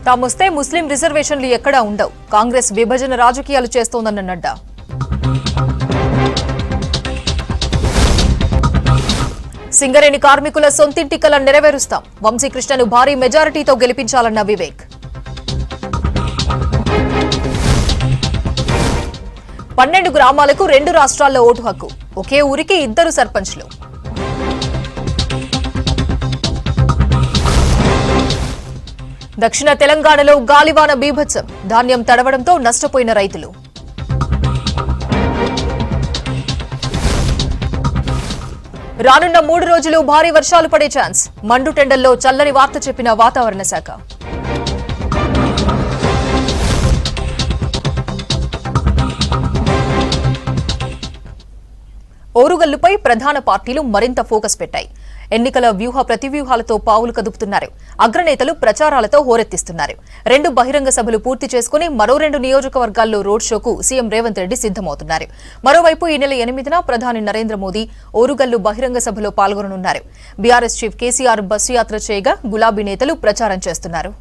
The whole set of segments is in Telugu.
తామొస్తే ముస్లిం రిజర్వేషన్లు ఎక్కడా ఉండవు. కాంగ్రెస్ విభజన రాజకీయాలు చేస్తోందన్న నడ్డా. సింగరేణి కార్మికుల సొంతింటి కల నెరవేరుస్తాం. వంశీకృష్ణను భారీ మెజారిటీతో గెలిపించాలన్న వివేక్. 12 గ్రామాలకు 2 రాష్ట్రాల్లో ఓటు హక్కు. ఒకే ఊరికి 2 సర్పంచ్లు. దక్షిణ తెలంగాణలో గాలివాన బీభత్సం. ధాన్యం తడవడంతో నష్టపోయిన రైతులు. రానున్న 3 రోజులు భారీ వర్షాలు పడే ఛాన్స్. మండుటెండల్లో చల్లని వార్త చెప్పిన వాతావరణ శాఖ. ఓరుగల్లుపై ప్రధాన పార్టీలు మరింత ఫోకస్ పెట్టాయి. ఎన్నికల వ్యూహ ప్రతివ్యూహాలతో పావులు కదుపుతున్నారు. అగ్రనేతలు ప్రచారాలతో హోరెత్తిస్తున్నారు. 2 బహిరంగ సభలు పూర్తి చేసుకుని మరో 2 నియోజకవర్గాల్లో రోడ్ షోకు సీఎం రేవంత్ రెడ్డి సిద్దమవుతున్నారు. మరోవైపు ఈ నెల 8న ప్రధాని నరేంద్ర మోదీ ఓరుగల్లు బహిరంగ సభలో పాల్గొననున్నారు. బీఆర్ఎస్ చీఫ్ కేసీఆర్ బస్సు యాత్ర చేయగా గులాబీ నేతలు ప్రచారం చేస్తున్నారు.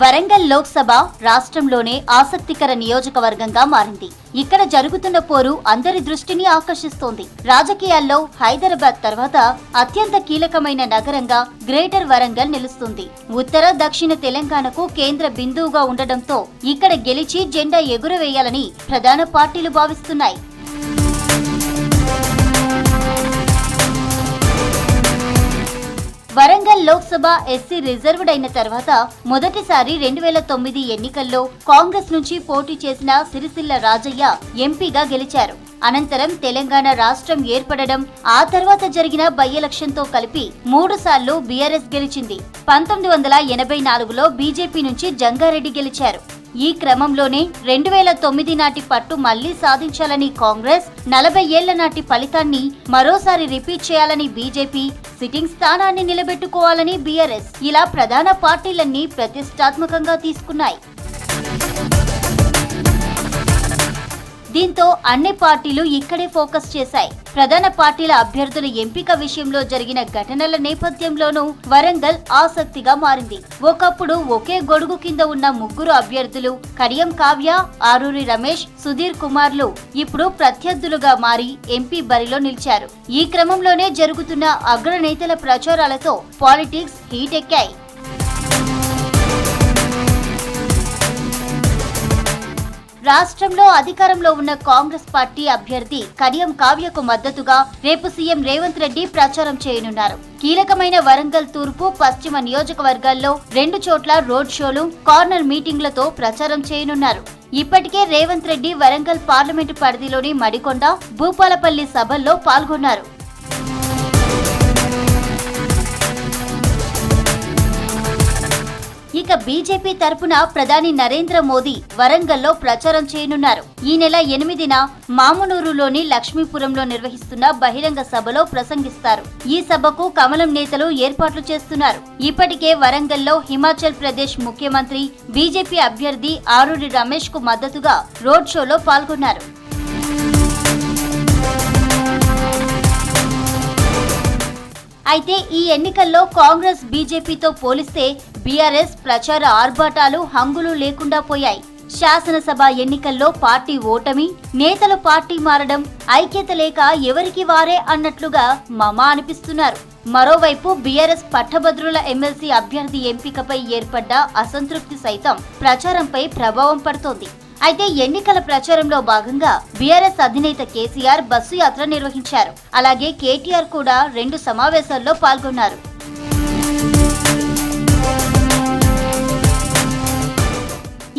వరంగల్ లోక్సభ రాష్ట్రంలోనే ఆసక్తికర నియోజకవర్గంగా మారింది. ఇక్కడ జరుగుతున్న పోరు అందరి దృష్టిని ఆకర్షిస్తోంది. రాజకీయాల్లో హైదరాబాద్ తర్వాత అత్యంత కీలకమైన నగరంగా గ్రేటర్ వరంగల్ నిలుస్తుంది. ఉత్తర దక్షిణ తెలంగాణకు కేంద్ర బిందువుగా ఉండడంతో ఇక్కడ గెలిచి జెండా ఎగురవేయాలని ప్రధాన పార్టీలు భావిస్తున్నాయి. వరంగల్ లోక్సభ ఎస్సీ రిజర్వ్డ్ అయిన తర్వాత మొదటిసారి 2009 ఎన్నికల్లో కాంగ్రెస్ నుంచి పోటీ చేసిన సిరిసిల్ల రాజయ్య ఎంపీగా గెలిచారు. అనంతరం తెలంగాణ రాష్ట్రం ఏర్పడడం, ఆ తర్వాత జరిగిన బై ఎలక్షన్తో కలిపి 3 సార్లు బీఆర్ఎస్ గెలిచింది. 1984లో బీజేపీ నుంచి జంగారెడ్డి గెలిచారు. ఈ క్రమంలోనే 2009 నాటి పట్టు మళ్లీ సాధించాలని కాంగ్రెస్, 40 ఏళ్ల నాటి ఫలితాన్ని మరోసారి రిపీట్ చేయాలని బీజేపీ, సిట్టింగ్ స్థానాన్ని నిలబెట్టుకోవాలని బీఆర్ఎస్, ఇలా ప్రధాన పార్టీలన్నీ ప్రతిష్టాత్మకంగా తీసుకున్నాయి. దీంతో అన్ని పార్టీలు ఇక్కడే ఫోకస్ చేశాయి. ప్రధాన పార్టీల అభ్యర్థుల ఎంపిక విషయంలో జరిగిన ఘటనల నేపథ్యంలోనూ వరంగల్ ఆసక్తిగా మారింది. ఒకప్పుడు ఒకే గొడుగు కింద ఉన్న 3 అభ్యర్థులు కడియం కావ్య, ఆరూరి రమేష్, సుధీర్ కుమార్లు ఇప్పుడు ప్రత్యర్థులుగా మారి ఎంపీ బరిలో నిలిచారు. ఈ క్రమంలోనే జరుగుతున్న అగ్రనేతల ప్రచారాలతో పాలిటిక్స్ హీట్ ఎక్కాయి. రాష్ట్రంలో అధికారంలో ఉన్న కాంగ్రెస్ పార్టీ అభ్యర్థి కడియం కావ్యకు మద్దతుగా రేపు సీఎం రేవంత్ రెడ్డి ప్రచారం చేయనున్నారు. కీలకమైన వరంగల్ తూర్పు, పశ్చిమ నియోజకవర్గాల్లో 2 చోట్ల రోడ్ షోలు, కార్నర్ మీటింగ్లతో ప్రచారం చేయనున్నారు. ఇప్పటికే రేవంత్ రెడ్డి వరంగల్ పార్లమెంటు పరిధిలోని మడికొండ, భూపాలపల్లి సభల్లో పాల్గొన్నారు. ఇక బీజేపీ తరపున ప్రధాని నరేంద్ర మోదీ వరంగల్లో ప్రచారం చేయనున్నారు. ఈ నెల 8న మామునూరులోని లక్ష్మీపురంలో నిర్వహిస్తున్న బహిరంగ సభలో ప్రసంగిస్తారు. ఈ సభకు కమలం నేతలు ఏర్పాట్లు చేస్తున్నారు. ఇప్పటికే వరంగల్లో హిమాచల్ ప్రదేశ్ ముఖ్యమంత్రి, బీజేపీ అభ్యర్థి ఆరూరి రమేష్ కు మద్దతుగా రోడ్ షోలో పాల్గొన్నారు. అయితే ఈ ఎన్నికల్లో కాంగ్రెస్, బీజేపీతో పోలిస్తే బీఆర్ఎస్ ప్రచార ఆర్భాటాలు, హంగులు లేకుండా పోయాయి. శాసనసభ ఎన్నికల్లో పార్టీ ఓటమి, నేతలు పార్టీ మారడం, ఐక్యత లేక ఎవరికి వారే అన్నట్లుగా మమా అనిపిస్తున్నారు. మరోవైపు బీఆర్ఎస్ పట్టభద్రుల ఎమ్మెల్సీ అభ్యర్థి ఎంపికపై ఏర్పడ్డ అసంతృప్తి సైతం ప్రచారంపై ప్రభావం పడుతోంది. అయితే ఎన్నికల ప్రచారంలో భాగంగా బీఆర్ఎస్ అధినేత కేసీఆర్ బస్సు యాత్ర నిర్వహించారు. అలాగే కేటీఆర్ కూడా 2 సమావేశాల్లో పాల్గొన్నారు.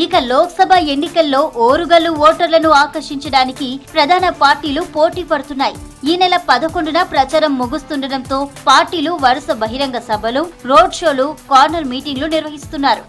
ఇక లోక్సభ ఎన్నికల్లో ఓరుగల్లు ఓటర్లను ఆకర్షించడానికి ప్రధాన పార్టీలు పోటీ పడుతున్నాయి. ఈ నెల 11న ప్రచారం ముగుస్తుండటంతో పార్టీలు వరుస బహిరంగ సభలు, రోడ్ షోలు, కార్నర్ మీటింగ్లు నిర్వహిస్తున్నారు.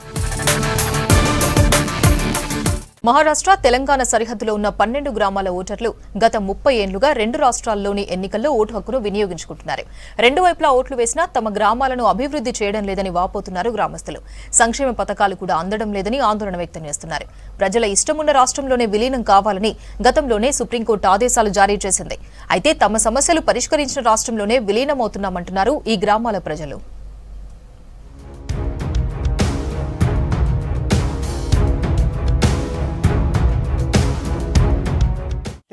మహారాష్ట్ర తెలంగాణ సరిహద్దులో ఉన్న 12 గ్రామాల ఓటర్లు గత 30 ఏళ్లుగా రెండు రాష్ట్రాల్లోని ఎన్నికల్లో ఓటు హక్కును వినియోగించుకుంటున్నారు. రెండు వైపులా ఓట్లు వేసినా తమ గ్రామాలను అభివృద్ధి చేయడం లేదని వాపోతున్నారు గ్రామస్తులు. సంక్షేమ పథకాలు కూడా అందడం లేదని ఆందోళన వ్యక్తం చేస్తున్నారు. ప్రజల ఇష్టమున్న రాష్ట్రంలోనే విలీనం కావాలని గతంలోనే సుప్రీంకోర్టు ఆదేశాలు జారీ చేసింది. అయితే తమ సమస్యలు పరిష్కరించిన రాష్ట్రంలోనే విలీనమవుతున్నామంటున్నారు ఈ గ్రామాల ప్రజలు.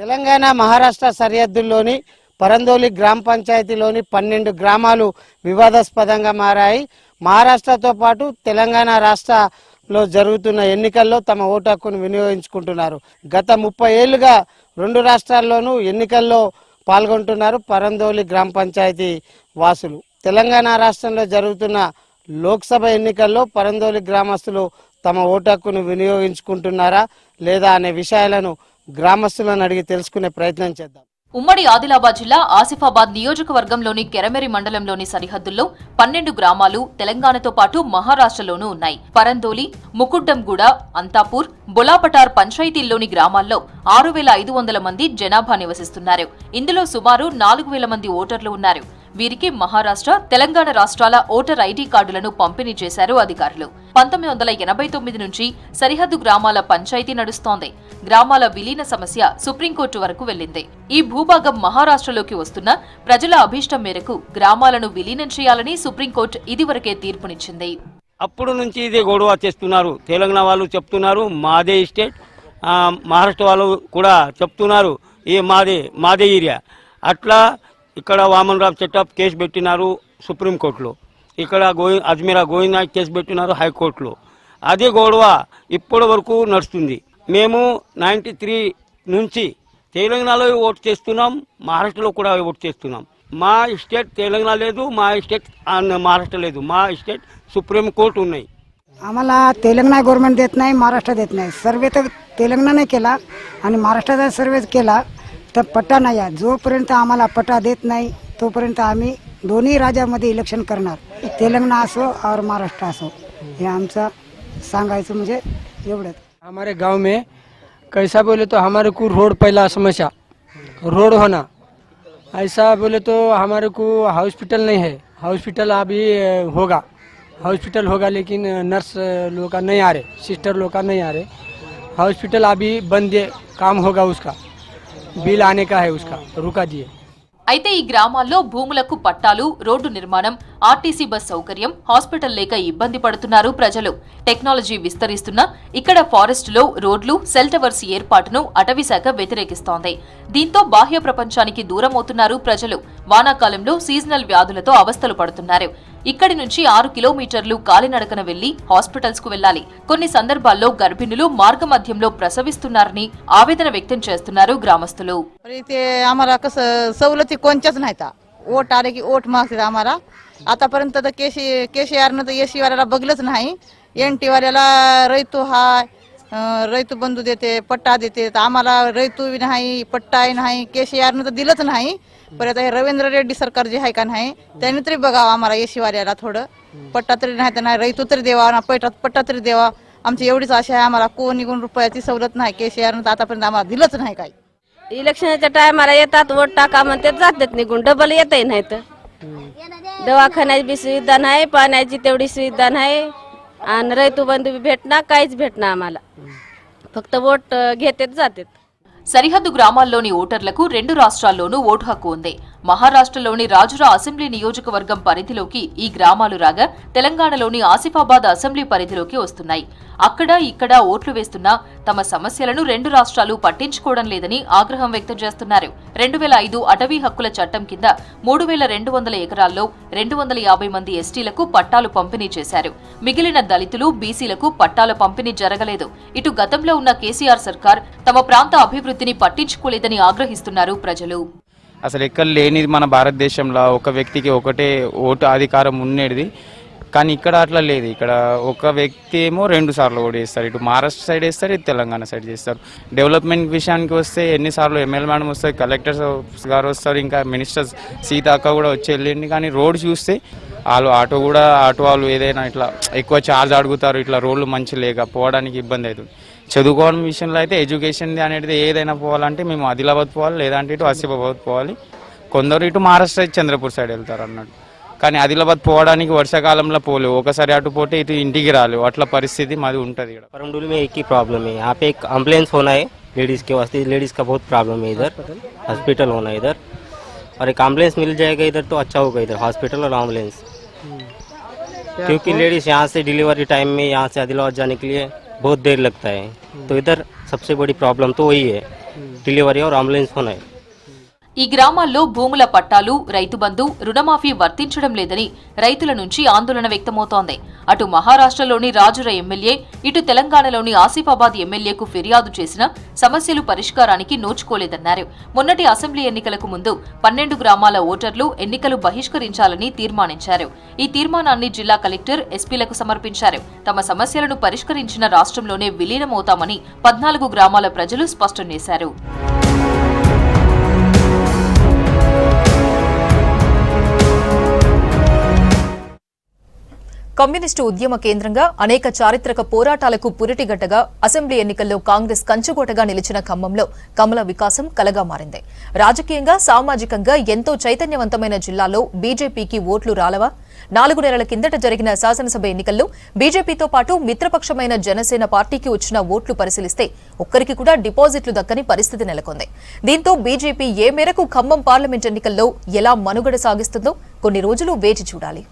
తెలంగాణ మహారాష్ట్ర సరిహద్దుల్లోని పరందోలి గ్రామ పంచాయతీలోని 12 గ్రామాలు వివాదాస్పదంగా మారాయి. మహారాష్ట్రతో పాటు తెలంగాణ రాష్ట్రంలో జరుగుతున్న ఎన్నికల్లో తమ ఓటు హక్కును వినియోగించుకుంటున్నారు. గత 30 ఏళ్లుగా రెండు రాష్ట్రాల్లోనూ ఎన్నికల్లో పాల్గొంటున్నారు పరందోలి గ్రామ పంచాయతీ వాసులు. తెలంగాణ రాష్ట్రంలో జరుగుతున్న లోక్సభ ఎన్నికల్లో పరందోలి గ్రామస్తులు తమ ఓటు హక్కును వినియోగించుకుంటున్నారా లేదా అనే విషయాలను గ్రామస్తులను అడిగి తెలుసుకునే ప్రయత్నం చేద్దాం. ఉమ్మడి ఆదిలాబాద్ జిల్లా ఆసిఫాబాద్ నియోజకవర్గంలోని కెరమెరి మండలంలోని సరిహద్దుల్లో 12 గ్రామాలు తెలంగాణతో పాటు మహారాష్ట్రలోనూ ఉన్నాయి. పరందోలి, ముకుడ్డంగూడ, అంతాపూర్, బొలాపటార్ పంచాయతీల్లోని గ్రామాల్లో 6,500 మంది జనాభా నివసిస్తున్నారు. ఇందులో సుమారు 4,000 మంది ఓటర్లు ఉన్నారు. వీరికి మహారాష్ట్ర, తెలంగాణ రాష్ట్రాల ఓటర్ ఐడీ కార్డులను పంపిణీ చేశారు అధికారులు. 1989 నుంచి సరిహద్దు గ్రామాల పంచాయతీ నడుస్తోంది. గ్రామాల విలీన సమస్య సుప్రీంకోర్టు వరకు వెళ్లింది. ఈ భూభాగం మహారాష్ట్రలోకి వస్తున్న ప్రజల అభీష్టం మేరకు గ్రామాలను విలీనం చేయాలని సుప్రీంకోర్టు ఇదివరకే తీర్పునిచ్చింది. అప్పుడు నుంచి ఇది గొడవ చేస్తున్నారు. తెలంగాణ వాళ్ళు చెప్తున్నారు మాదే స్టేట్, మహారాష్ట్ర వాళ్ళు కూడా చెప్తున్నారు ఈ మాదే ఏరియా. అట్లా ఇక్కడ వామన్ రావు చెట్టప్ కేసు పెట్టినారు సుప్రీంకోర్టులో, ఇక్కడ అజ్మీరా గోవింద్ నాయక్ కేసు పెట్టినారు హైకోర్టులో. అదే గొడవ ఇప్పటి వరకు నడుస్తుంది. మేము 93 నుంచి తెలంగాణలో ఓటు చేస్తున్నాం, మహారాష్ట్రలో కూడా ఓటు చేస్తున్నాం. మా స్టేట్ తెలంగాణ లేదు, మా స్టేట్ महाराष्ट्र లేదు, మా స్టేట్ सुप्रीम ఉన్నాయి. आम्हाला तेलंगणा गव्हर्नमेंट देत नाही, महाराष्ट्र देत नाही. सर्वे तर तेलंगणाने केला आणि महाराष्ट्राचा सर्वे केला तर पट्टा नाही आहे. जोपर्यंत आम्हाला पट्टा देत नाही तोपर्यंत आम्ही दोन्ही राज्यामध्ये इलेक्शन करणार, तेलंगणा असो और महाराष्ट्र असो. हे आमचं सांगायचं म्हणजे एवढंच. हमारे गांव में कैसा बोले तो हमारे को रोड पहला समस्या रोड होना, ऐसा बोले तो हमारे को हॉस्पिटल नहीं है. हॉस्पिटल अभी होगा, हॉस्पिटल होगा लेकिन नर्स लोग का नहीं आ रहे, सिस्टर लोग का नहीं आ रहे. हॉस्पिटल अभी बंद है, काम होगा उसका, बिल आने का है उसका, रुका दिए. అయితే ఈ గ్రామాల్లో భూములకు పట్టాలు, రోడ్డు నిర్మాణం, ఆర్టీసీ బస్ సౌకర్యం, హాస్పిటల్ లేక ఇబ్బంది పడుతున్నారు ప్రజలు. టెక్నాలజీ విస్తరిస్తున్నా ఇక్కడ ఫారెస్టులో రోడ్లు, సెల్ టవర్స్ ఏర్పాటును అటవీశాఖ వ్యతిరేకిస్తోంది. దీంతో బాహ్య ప్రపంచానికి దూరమవుతున్నారు ప్రజలు. వానాకాలంలో సీజనల్ వ్యాధులతో అవస్థలు పడుతున్నారు. ఇక్కడి నుంచి 6 కిలోమీటర్లు కాలినడకన వెళ్లి హాస్పిటల్స్ కు వెళ్లాలి. కొన్ని సందర్భాల్లో గర్భిణులు మార్గమధ్యంలో ప్రసవిస్తున్నారని ఆవేదన వ్యక్తం చేస్తున్నారు గ్రామస్తులు. इथे आम्हाला कसं सवलती कोणत्याच नाहीत. ओट आले की ओट मागतात आम्हाला. आतापर्यंत तर केसीआरनं तर एसी वाल्याला बघलंच नाही. एनटी वाल्याला रैतू हाय, रैतू बंधू देते, पट्टा देते. आम्हाला रैतू नाही, पट्टाही नाही, केसीआरनं तर दिलंच नाही. परत हे रवींद्र रेड्डी सरकार जे आहे का नाही त्यांनी तरी बघावं आम्हाला एसी वाल्याला थोडं पट्टा तरी नाही तर नाही, रैतू तरी द्यावा ना, पट्टा तरी द्यावा. आमची एवढीच आशा आहे. आम्हाला कोणी रुपयाची सवलत नाही. केसीआरनं तर आतापर्यंत आम्हाला दिलंच नाही काही. इलेक्शनच्या टायमाला येतात, वोट टाका म्हणते, जातात निघून, डबल येतही नाही तर. दवाखान्याची बी सुविधा नाही, पाण्याची तेवढी सुविधा नाही आणि रैतू बंधू बी भेटणार, काहीच भेटणार आम्हाला. फक्त वोट घेतात जातात. సరిహద్దు గ్రామాల్లోని ఓటర్లకు రెండు రాష్ట్రాల్లోనూ ఓటు హక్కు ఉంది. మహారాష్ట్రలోని రాజురా అసెంబ్లీ నియోజకవర్గం పరిధిలోకి ఈ గ్రామాలు రాగా తెలంగాణలోని ఆసిఫాబాద్ అసెంబ్లీ పరిధిలోకి వస్తున్నాయి. అక్కడ ఇక్కడ ఓట్లు వేస్తున్నా తమ సమస్యలను రెండు రాష్ట్రాలు పట్టించుకోవడం లేదని ఆగ్రహం వ్యక్తం చేస్తున్నారు. 2005 అటవీ హక్కుల చట్టం కింద 3,200 ఎకరాల్లో 250 మంది ఎస్టీలకు పట్టాలు పంపిణీ చేశారు. మిగిలిన దళితులు, బీసీలకు పట్టాల పంపిణీ జరగలేదు. ఇటు గతంలో ఉన్న కేసీఆర్ సర్కార్ తమ ప్రాంత అభివృద్ధిని పట్టించుకోలేదని ఆగ్రహిస్తున్నారు ప్రజలు. అసలు ఎక్కడ లేనిది మన భారతదేశంలో ఒక వ్యక్తికి ఒకటే ఓటు అధికారం ఉండేది, కానీ ఇక్కడ అట్లా లేదు. ఇక్కడ ఒక వ్యక్తి ఏమో 2 సార్లు ఓటు వేస్తారు. ఇటు మహారాష్ట్ర సైడ్ వేస్తారు, ఇటు తెలంగాణ సైడ్ చేస్తారు. డెవలప్మెంట్ విషయానికి వస్తే ఎన్నిసార్లు ఎమ్మెల్యే మేడం వస్తారు, కలెక్టర్స్ గారు వస్తారు, ఇంకా మినిస్టర్స్ సీతాక్క కూడా వచ్చి వెళ్ళింది. కానీ రోడ్ చూస్తే వాళ్ళు ఆటో వాళ్ళు ఏదైనా ఇట్లా ఎక్కువ ఛార్జ్ అడుగుతారు. ఇట్లా రోడ్లు మంచి లేక పోవడానికి ఇబ్బంది అవుతుంది. చదువుకోవడం విషయంలో అయితే ఎడ్యుకేషన్ అనేది ఏదైనా పోవాలంటే మేము ఆదిలాబాద్ పోవాలి, లేదంటే ఇటు ఆసిఫాబాద్ పోవాలి. కొందరు ఇటు మహారాష్ట్ర చంద్రపూర్ సైడ్ వెళ్తారు అన్నట్టు. కానీ ఆదిలాబాద్ పోవడానికి వర్షాకాలంలో పోలేవు, ఒకసారి అటు పోతే ఇటు ఇంటికి రాలేవు, అట్లా పరిస్థితి మాది ఉంటుంది. ఇక్కడ परमडोली में एक ही प्रॉब्लम है, यहाँ पे एक एम्बुलेंस होना है लेडीज़ के वास्ते, लेडीज़ का बहुत प्रॉब्लम है इधर, हॉस्पिटल होना है इधर, और एक एम्बुलेंस मिल जाएगा इधर तो अच्छा होगा इधर, हॉस्पिटल और एम्बुलेंस. क्योंकि लेडीज़ यहाँ से डिलीवरी टाइम में यहाँ से आदिलाबाद जाने के लिए बहुत देर लगता है, तो इधर सबसे बड़ी प्रॉब्लम तो वही है, डिलीवरी और एम्बुलेंस होना है. ఈ గ్రామాల్లో భూముల పట్టాలు, రైతు బంధు, రుణమాఫీ వర్తించడం లేదని రైతుల నుంచి ఆందోళన వ్యక్తమవుతోంది. అటు మహారాష్ట్రలోని రాజుర ఎమ్మెల్యే, ఇటు తెలంగాణలోని ఆసిఫాబాద్ ఎమ్మెల్యేకు ఫిర్యాదు చేసినా సమస్యలు పరిష్కారానికి నోచుకోలేదన్నారు. మొన్నటి అసెంబ్లీ ఎన్నికలకు ముందు 12 గ్రామాల ఓటర్లు ఎన్నికలు బహిష్కరించాలని తీర్మానించారు. ఈ తీర్మానాన్ని జిల్లా కలెక్టర్, ఎస్పీలకు సమర్పించారు. తమ సమస్యలను పరిష్కరించిన రాష్ట్రంలోనే విలీనమవుతామని 14 గ్రామాల ప్రజలు స్పష్టం చేశారు. కమ్యూనిస్టు ఉద్యమ కేంద్రంగా అనేక చారిత్రక పోరాటాలకు పురిటిగట్టగా అసెంబ్లీ ఎన్నికల్లో కాంగ్రెస్ కంచుకోటగా నిలిచిన ఖమ్మంలో కమల వికాసం కలగా మారింది. రాజకీయంగా, సామాజికంగా ఎంతో చైతన్యవంతమైన జిల్లాలో బీజేపీకి ఓట్లు రాలవా? 4 నెలల కిందట జరిగిన శాసనసభ ఎన్నికల్లో బీజేపీతో పాటు మిత్రపక్షమైన జనసేన పార్టీకి వచ్చిన ఓట్లు పరిశీలిస్తే ఒక్కరికి కూడా డిపాజిట్లు దక్కని పరిస్థితి నెలకొంది. దీంతో బీజేపీ ఏ మేరకు ఖమ్మం పార్లమెంట్ ఎన్నికల్లో ఎలా మనుగడ సాగిస్తుందో కొన్ని రోజులు వేచి చూడాలి.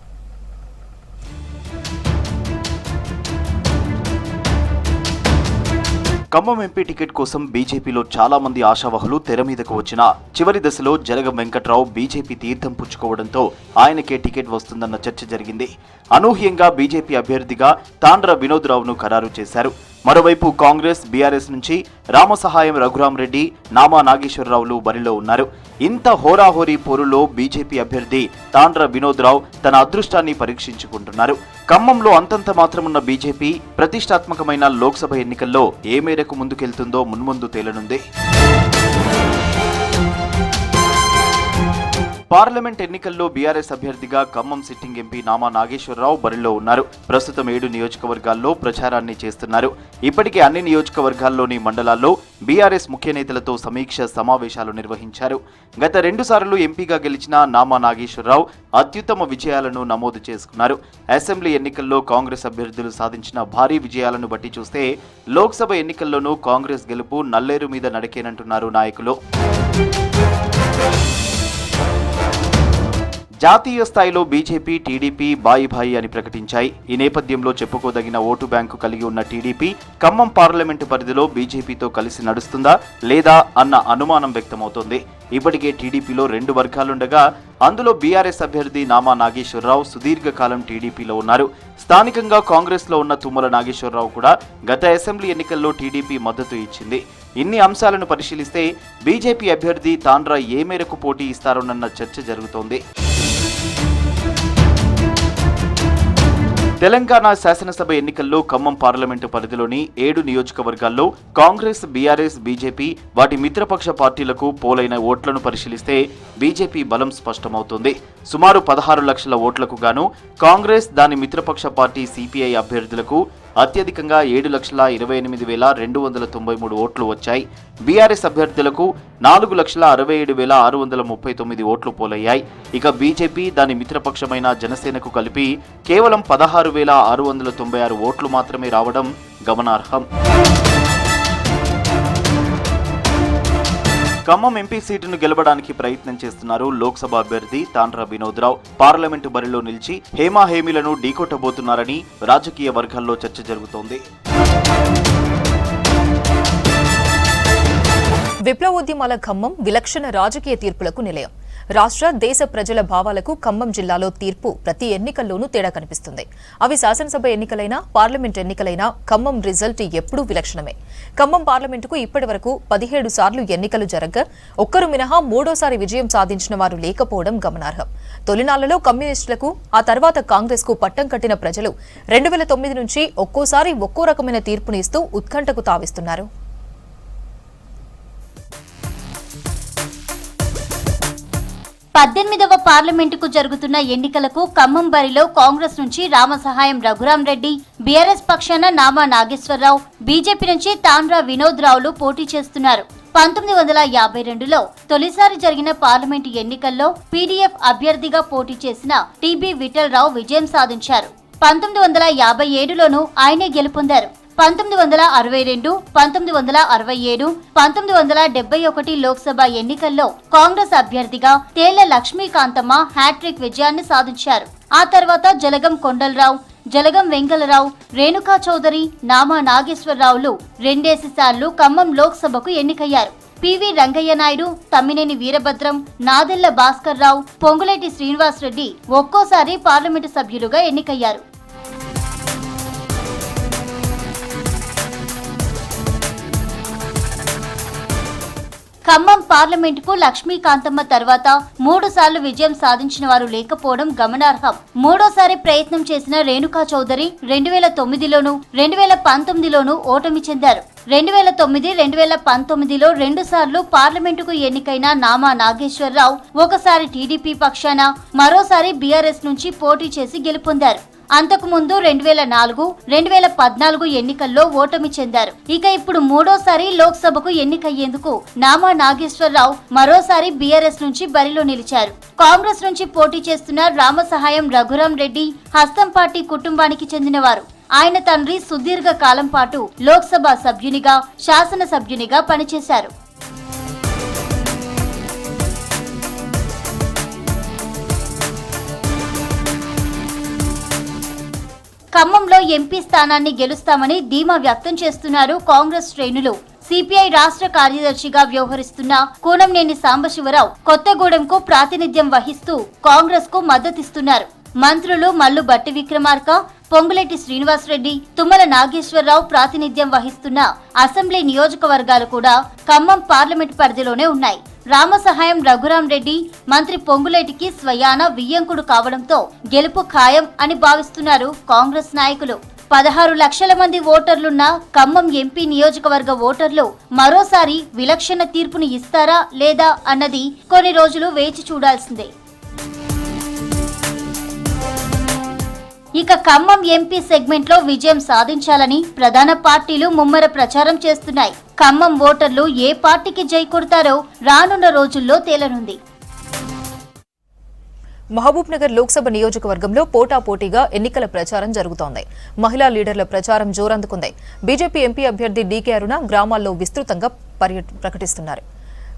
ఖమ్మం ఎంపీ టికెట్ కోసం బీజేపీలో చాలా మంది ఆశావహులు తెర మీదకు వచ్చిన చివరి దశలో జలగం వెంకట్రావు బీజేపీ తీర్థం పుచ్చుకోవడంతో ఆయనకే టికెట్ వస్తుందన్న చర్చ జరిగింది. అనూహ్యంగా బీజేపీ అభ్యర్థిగా తాండ్ర వినోద్ రావును ఖరారు చేశారు. మరోవైపు కాంగ్రెస్, బీఆర్ఎస్ నుంచి రామసహాయం రఘురామరెడ్డి, నామా నాగేశ్వరరావులు బరిలో ఉన్నారు. ఇంత హోరాహోరీ పోరులో బీజేపీ అభ్యర్థి తాండ్ర వినోద్ రావు తన అదృష్టాన్ని పరీక్షించుకుంటున్నారు. ఖమ్మంలో అంతంత మాత్రమున్న బీజేపీ ప్రతిష్టాత్మకమైన లోక్సభ ఎన్నికల్లో ఏ మేరకు ముందుకెళ్తుందో మున్ముందు తేలనుంది. పార్లమెంట్ ఎన్నికల్లో బీఆర్ఎస్ అభ్యర్థిగా ఖమ్మం సిట్టింగ్ ఎంపీ నామా నాగేశ్వరరావు బరిలో ఉన్నారు. ప్రస్తుతం 7 నియోజకవర్గాల్లో ప్రచారాన్ని చేస్తున్నారు. ఇప్పటికే అన్ని నియోజకవర్గాల్లోని మండలాల్లో బీఆర్ఎస్ ముఖ్య నేతలతో సమీక్ష సమావేశాలు నిర్వహించారు. గత 2 సార్లు ఎంపీగా గెలిచిన నామా నాగేశ్వరరావు అత్యుత్తమ విజయాలను నమోదు చేసుకున్నారు. అసెంబ్లీ ఎన్నికల్లో కాంగ్రెస్ అభ్యర్థులు సాధించిన భారీ విజయాలను బట్టి చూస్తే లోక్సభ ఎన్నికల్లోనూ కాంగ్రెస్ గెలుపు నల్లేరు మీద నడికేనంటున్నారు నాయకులు. జాతీయ స్థాయిలో బీజేపీ, టీడీపీ బాయి భాయి అని ప్రకటించాయి. ఈ నేపథ్యంలో చెప్పుకోదగిన ఓటు బ్యాంకు కలిగి ఉన్న టీడీపీ ఖమ్మం పార్లమెంటు పరిధిలో బీజేపీతో కలిసి నడుస్తుందా లేదా అన్న అనుమానం వ్యక్తమవుతోంది. ఇప్పటికే టీడీపీలో 2 వర్గాలుండగా అందులో బీఆర్ఎస్ అభ్యర్థి నామా నాగేశ్వరరావు సుదీర్ఘకాలం టీడీపీలో ఉన్నారు. స్థానికంగా కాంగ్రెస్లో ఉన్న తుమ్మల నాగేశ్వరరావు కూడా గత అసెంబ్లీ ఎన్నికల్లో టీడీపీ మద్దతు ఇచ్చింది. ఇన్ని అంశాలను పరిశీలిస్తే బీజేపీ అభ్యర్థి తాండ్ర ఏ మేరకు పోటీ ఇస్తారోనన్న చర్చ జరుగుతోంది. తెలంగాణ శాసనసభ ఎన్నికల్లో ఖమ్మం పార్లమెంటు పరిధిలోని 7 నియోజకవర్గాల్లో కాంగ్రెస్, బీఆర్ఎస్, బీజేపీ వాటి మిత్రపక్ష పార్టీలకు పోలైన ఓట్లను పరిశీలిస్తే బీజేపీ బలం స్పష్టమవుతుంది. సుమారు 16 లక్షల ఓట్లకు గాను కాంగ్రెస్, దాని మిత్రపక్ష పార్టీ సిపిఐ అభ్యర్థులకు అత్యధికంగా 7,28,293 ఓట్లు వచ్చాయి. బీఆర్ఎస్ అభ్యర్థులకు 4,67,639 ఓట్లు పోలయ్యాయి. ఇక బీజేపీ, దాని మిత్రపక్షమైన జనసేనకు కలిపి కేవలం 16,696 ఓట్లు మాత్రమే రావడం గమనార్హం. ఖమ్మం ఎంపీ సీటును గెలవడానికి ప్రయత్నం చేస్తున్నారు లోక్సభ అభ్యర్థి తాండ్ర వినోద్ రావు. పార్లమెంటు బరిలో నిలిచి హేమాహేమీలను ఢీకొట్టబోతున్నారని రాజకీయ వర్గాల్లో చర్చ జరుగుతోంది. విప్లవోద్యమాల ఖమ్మం విలక్షణ రాజకీయ తీర్పులకు నిలయం. రాష్ట్ర, దేశ ప్రజల భావాలకు ఖమ్మం జిల్లాలో తీర్పు ప్రతి ఎన్నికల్లోనూ తేడా కనిపిస్తుంది. అవి శాసనసభ ఎన్నికలైనా, పార్లమెంట్ ఎన్నికలైనా ఖమ్మం రిజల్ట్ ఎప్పుడూ విలక్షణమే. ఖమ్మం పార్లమెంటుకు ఇప్పటి వరకు 17 సార్లు ఎన్నికలు జరగగా ఒక్కరు మినహా 3వ విజయం సాధించిన వారు లేకపోవడం గమనార్హం. తొలినాళ్లలో కమ్యూనిస్టులకు, ఆ తర్వాత కాంగ్రెస్ కు పట్టం కట్టిన ప్రజలు 2009 నుంచి ఒక్కోసారి ఒక్కో రకమైన తీర్పుని ఇస్తూ ఉత్కంఠకు తావిస్తున్నారు. 18వ పార్లమెంటుకు జరుగుతున్న ఎన్నికలకు ఖమ్మం బరిలో కాంగ్రెస్ నుంచి రామసహాయం రఘురాం రెడ్డి, బీఆర్ఎస్ పక్షాన నామా నాగేశ్వరరావు, బీజేపీ నుంచి తాండ్రా వినోద్ రావులు పోటీ చేస్తున్నారు. 1952లో తొలిసారి జరిగిన పార్లమెంటు ఎన్నికల్లో పీడీఎఫ్ అభ్యర్థిగా పోటీ చేసిన టీబీ విఠల్ రావు విజయం సాధించారు. 1957లోనూ ఆయనే గెలుపొందారు. 1962, 1967, 1971 లోక్సభ ఎన్నికల్లో కాంగ్రెస్ అభ్యర్థిగా తేళ్ల లక్ష్మీకాంతమ్మ హ్యాట్రిక్ విజయాన్ని సాధించారు. ఆ తర్వాత జలగం కొండలరావు, జలగం వెంగళరావు, రేణుకా చౌదరి, నామా నాగేశ్వరరావులు 2 సార్లు ఖమ్మం లోక్సభకు ఎన్నికయ్యారు. పివి రంగయ్య నాయుడు, తమ్మినేని వీరభద్రం, నాదెళ్ల భాస్కర్ రావు, పొంగులేటి శ్రీనివాస్ రెడ్డి ఒక్కోసారి పార్లమెంటు సభ్యులుగా ఎన్నికయ్యారు. ఖమ్మం పార్లమెంటుకు లక్ష్మీకాంతమ్మ తర్వాత 3 సార్లు విజయం సాధించిన వారు లేకపోవడం గమనార్హం. మూడోసారి ప్రయత్నం చేసిన రేణుకా చౌదరి 2009లోను 2019లోను ఓటమి చెందారు. 2009, 2019లో 2 సార్లు పార్లమెంటుకు ఎన్నికైన నామా నాగేశ్వరరావు ఒకసారి టీడీపీ పక్షాన, మరోసారి బీఆర్ఎస్ నుంచి పోటీ చేసి గెలుపొందారు. అంతకుముందు 2004, 2014 ఎన్నికల్లో ఓటమి చెందారు. ఇక ఇప్పుడు మూడోసారి లోక్సభకు ఎన్నికయ్యేందుకు నామా నాగేశ్వరరావు మరోసారి బీఆర్ఎస్ నుంచి బరిలో నిలిచారు. కాంగ్రెస్ నుంచి పోటీ చేస్తున్న రామసహాయం రఘురాం రెడ్డి హస్తం పార్టీ కుటుంబానికి చెందినవారు. ఆయన తండ్రి సుదీర్ఘ కాలం పాటు లోక్సభ సభ్యునిగా, శాసనసభ్యునిగా పనిచేశారు. ఖమ్మంలో ఎంపీ స్థానాన్ని గెలుస్తామని ధీమా వ్యక్తం చేస్తున్నారు కాంగ్రెస్ శ్రేణులు. సిపిఐ రాష్ట్ర కార్యదర్శిగా వ్యవహరిస్తున్న కూనంనేని సాంబశివరావు కొత్తగూడెంకు ప్రాతినిధ్యం వహిస్తూ కాంగ్రెస్ కు మద్దతిస్తున్నారు. మంత్రులు మల్లు భట్టి విక్రమార్క, పొంగులేటి శ్రీనివాస్ రెడ్డి, తుమ్మల నాగేశ్వరరావు ప్రాతినిధ్యం వహిస్తున్న అసెంబ్లీ నియోజకవర్గాలు కూడా ఖమ్మం పార్లమెంట్ పరిధిలోనే ఉన్నాయి. రామసహాయం రఘురాం రెడ్డి మంత్రి పొంగులేటికి స్వయాన వియ్యంకుడు కావడంతో గెలుపు ఖాయం అని భావిస్తున్నారు కాంగ్రెస్ నాయకులు. 16 లక్షల మంది ఓటర్లున్న ఖమ్మం ఎంపీ నియోజకవర్గ ఓటర్లు మరోసారి విలక్షణ తీర్పును ఇస్తారా లేదా అన్నది కొన్ని రోజులు వేచి చూడాల్సిందే. ఇక ఖమ్మం ఎంపీ సెగ్మెంట్ లో విజయం సాధించాలని ప్రధాన పార్టీలు ముమ్మర ప్రచారం చేస్తున్నాయి. ఖమ్మం ఓటర్లు ఏ పార్టీకి జై కొడతారో రానున్న రోజుల్లో తేలనుంది. మహబూబ్ నగర్ లోక్సభ నియోజకవర్గంలో పోటాపోటీగా ఎన్నికల ప్రచారం జరుగుతోంది. మహిళా లీడర్ల ప్రచారం జోరందుకుంది. బీజేపీ ఎంపీ అభ్యర్థి డీకే అరుణ గ్రామాల్లో విస్తృతంగా ప్రకటిస్తున్నారు.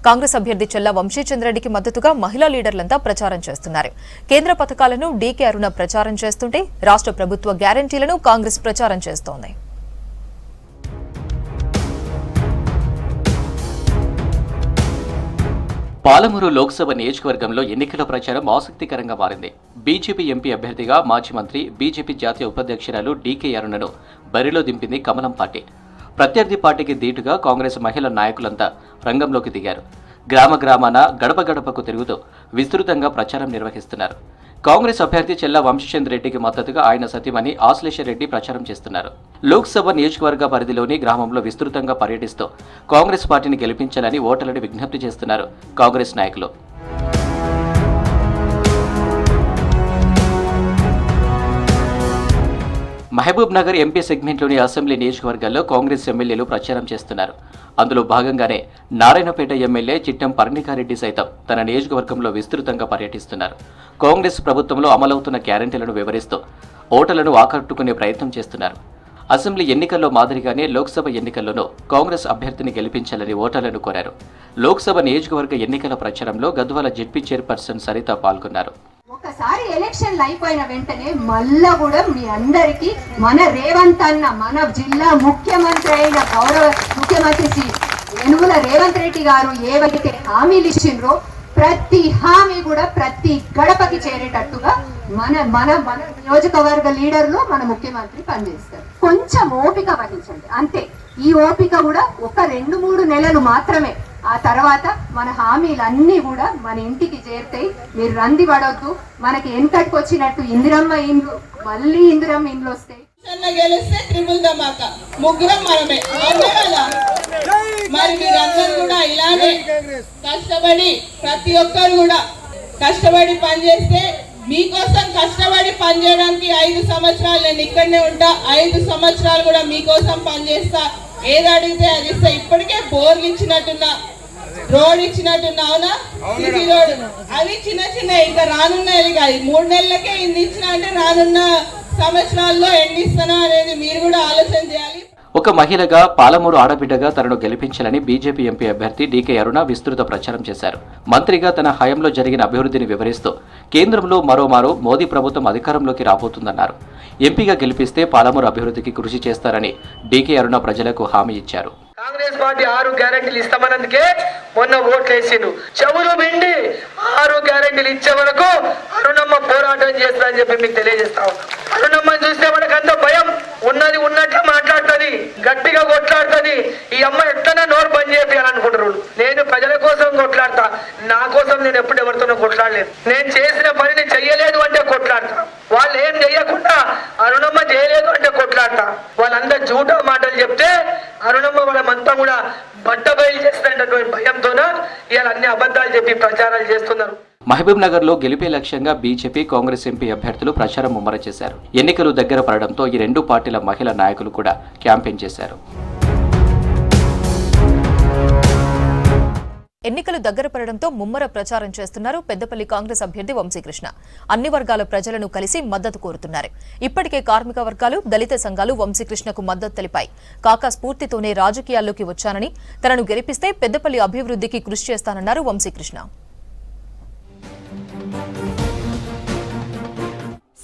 కాంగ్రెస్ అభ్యర్థి చెల్ల వంశీచంద్రెడ్డికి మద్దతుగా మహిళా లీడర్లంతా ప్రచారం చేస్తున్నారు. కేంద్ర పథకాలను డీకే అరుణ ప్రచారం చేస్తుంటే రాష్ట్ర ప్రభుత్వ గ్యారంటీలను కాంగ్రెస్ ప్రచారం చేస్తోంది. పాలమూరు లోక్సభ నియోజకవర్గంలో ఎన్నికల ప్రచారం ఆసక్తికరంగా మారింది. బీజేపీ ఎంపీ అభ్యర్థిగా మాజీ మంత్రి, బీజేపీ జాతీయ ఉపాధ్యక్షురాలు డీకే అరుణను బరిలో దింపింది కమలం పార్టీ. ప్రత్యర్థి పార్టీకి ధీటుగా కాంగ్రెస్ మహిళా నాయకులంతా రంగంలోకి దిగారు. గ్రామ గ్రామాన గడప గడపకు తిరుగుతూ విస్తృతంగా ప్రచారం నిర్వహిస్తున్నారు. కాంగ్రెస్ అభ్యర్థి చెల్ల వంశీచంద్రెడ్డికి మద్దతుగా ఆయన సతీమణి ఆశ్లేషరెడ్డి ప్రచారం చేస్తున్నారు. లోక్సభ నియోజకవర్గ పరిధిలోని గ్రామంలో విస్తృతంగా పర్యటిస్తూ కాంగ్రెస్ పార్టీని గెలిపించాలని ఓటర్లను విజ్ఞప్తి చేస్తున్నారు కాంగ్రెస్ నాయకులు. మహబూబ్ నగర్ ఎంపీ సెగ్మెంట్లోని అసెంబ్లీ నియోజకవర్గాల్లో కాంగ్రెస్ ఎమ్మెల్యేలు ప్రచారం చేస్తున్నారు. అందులో భాగంగానే నారాయణపేట ఎమ్మెల్యే చిట్టం పర్ణికారెడ్డి సైతం తన నియోజకవర్గంలో విస్తృతంగా పర్యటిస్తున్నారు. కాంగ్రెస్ ప్రభుత్వంలో అమలవుతున్న గ్యారెంటీలను వివరిస్తూ ఓటర్లను ఆకట్టుకునే ప్రయత్నం చేస్తున్నారు. అసెంబ్లీ ఎన్నికల్లో మాదిరిగానే లోక్సభ ఎన్నికల్లోనూ కాంగ్రెస్ అభ్యర్థిని గెలిపించాలని ఓటర్లను కోరారు. లోక్సభ నియోజకవర్గ ఎన్నికల ప్రచారంలో గద్వాల జెడ్పీ చైర్పర్సన్ సరిత పాల్గొన్నారు. ఒకసారి ఎలక్షన్లు అయిపోయిన వెంటనే మళ్ళా కూడా మీ అందరికీ మన రేవంత్ అన్న, మన జిల్లా ముఖ్యమంత్రి అయిన గౌరవ ముఖ్యమంత్రి శ్రీ యనుమల రేవంత్ రెడ్డి గారు ఏవైతే హామీలు ఇచ్చిండ్రో ప్రతి హామీ కూడా ప్రతి గడపకి చేరేటట్టుగా మన మన మన నియోజకవర్గ లీడర్లు మన ముఖ్యమంత్రి పనిచేస్తారు. కొంచెం ఓపిక వహించండి అంతే. ఈ ఓపిక కూడా ఒక 2-3 నెలలు మాత్రమే. ఆ తర్వాత మన హామీలన్నీ కూడా మన ఇంటికి చేరుతాయి. మీరు రంది పడొద్దు. మనకి వెనకటికి వచ్చినట్టు ఇందిరమ్మ ఇండ్లు మళ్ళీ ఇందిరమ్మ ఇండ్లు వస్తాయి. గెలిస్తే త్రిపుల్ ధమాకా ముగ్గురం మనమే కదా. మరి మీరందరూ కూడా ఇలానే కష్టపడి ప్రతి ఒక్కరు కూడా కష్టపడి పనిచేస్తే మీకోసం కష్టపడి పనిచేయడానికి 5 సంవత్సరాలు నేను ఇక్కడనే ఉంటా. 5 సంవత్సరాలు కూడా మీకోసం పనిచేస్తా. ఏది అడిగితే అది ఇస్తా. ఇప్పటికే బోర్లు ఇచ్చినట్టున్నా, రోడ్ ఇచ్చినట్టున్నా, అవునా? సిసి రోడ్ అవి చిన్న చిన్న ఇంకా రానున్నాయి. 3 నెలలకే ఇన్ని ఇచ్చిన అంటే రానున్న సంవత్సరాల్లో ఎన్ని ఇస్తానా అనేది మీరు కూడా ఆలోచన చేయాలి. ఒక మహిళగా పాలమూరు ఆడబిడ్డగా తనను గెలిపించాలని బీజేపీ ఎంపీ అభ్యర్థి డీకే అరుణ విస్తృత ప్రచారం చేశారు. మంత్రిగా తన హయాంలో జరిగిన అభివృద్ధిని వివరిస్తూ కేంద్రంలో మరోమారు మోదీ ప్రభుత్వం అధికారంలోకి రాబోతుందన్నారు. ఎంపీగా గెలిపిస్తే పాలమూరు అభివృద్ధికి కృషి చేస్తారని డీకే అరుణ ప్రజలకు హామీ ఇచ్చారు. కాంగ్రెస్ పార్టీ 6 గ్యారెంటీలు ఇస్తామన్నందుకే మొన్న ఓట్లు వేసిండు. చెవులు పిండి 6 గ్యారెంటీలు ఇచ్చే వరకు అరుణమ్మ పోరాటం చేస్తుందని చెప్పి మీకు తెలియజేస్తా ఉన్నాం. అరుణమ్మని చూస్తే మనకంత భయం ఉన్నది ఉన్నట్లు మాట్లాడుతుంది, గట్టిగా కొట్లాడుతుంది. ఈ అమ్మ ఎట్లన్నా నోరు బంద్ చేయాలనుకుంటారు. నేను ప్రజల కోసం కొట్లాడతా, నా కోసం నేను ఎప్పుడు ఎవరితోనో కొట్లాడలేదు. నేను చేసిన పనిని చెయ్యలేదు అంటే కొట్లాడతా. వాళ్ళు ఏం చెయ్యకుండా అరుణమ్మ చేయలేదు అంటే కొట్లాడతా. వాళ్ళందరూ జూటో మాటలు చెప్తే అరుణమ్మ వాళ్ళమంతా కూడా బట్ట బయలు చేస్తున్నటువంటి భయంతోన ఇవాళ అన్ని అబద్ధాలు చెప్పి ప్రచారాలు చేస్తున్నారు. మహబూబ్ నగర్ లో గెలిపే లక్ష్యంగా బీజేపీ, కాంగ్రెస్ ఎంపీ అభ్యర్థులు ప్రచారం ముమ్మరం చేశారు. ఎన్నికలు దగ్గర పడడంతో ఈ 2 పార్టీల మహిళా నాయకులు కూడా క్యాంపెయిన్ చేశారు. ఎన్నికలు దగ్గర పడడంతో ముమ్మర ప్రచారం చేస్తున్నారు పెద్దపల్లి కాంగ్రెస్ అభ్యర్థి వంశీకృష్ణ. అన్ని వర్గాల ప్రజలను కలిసి మద్దతు కోరుతున్నారు. ఇప్పటికే కార్మిక వర్గాలు, దళిత సంఘాలు వంశీకృష్ణకు మద్దతు తెలిపాయి. కాకా స్ఫూర్తితోనే రాజకీయాల్లోకి వచ్చానని, తనను గెలిపిస్తే పెద్దపల్లి అభివృద్ధికి కృషి చేస్తానన్నారు వంశీకృష్ణ.